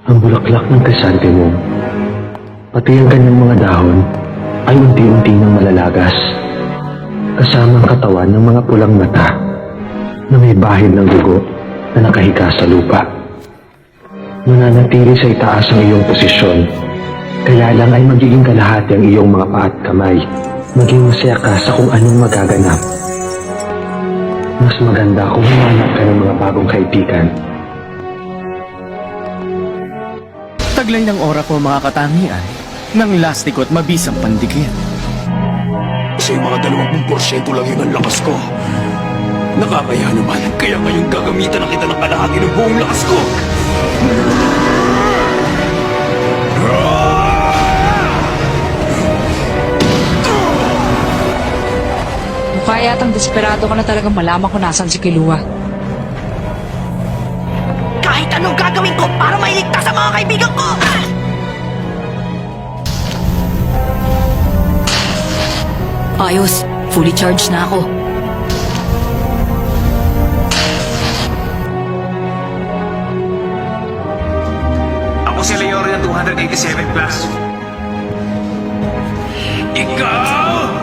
Ang bulaklak ng krisantemum, pati ang kanyang mga dahon, ay unti-unti nang malalagas. Kasama ang katawan ng mga pulang mata na may bahid ng dugo na nakahiga sa lupa. Mananatili sa itaas ang iyong posisyon, kaya lang ay magiging kalahati ang iyong mga paa at kamay. Maging masaya ka sa kung anong magaganap. Mas maganda kung humanap ka ng mga bagong kaibigan. Taglay ng ora ko mga katangian ng lastiko at mabisang pandikit. Kasi mga 20% lang yun ang lakas ko. Nakakaya naman, kaya ngayon gagamitan na kita ng kalahati ng buong lakas ko. Mukha yatang desperado ka na talagang malaman kung nasan si Killua. Kahit anong gagawin ko para mailigtas ang mga kaibigan ko! Ayos, fully charged na ako. Ako si Leorio 287 plus. Ikaw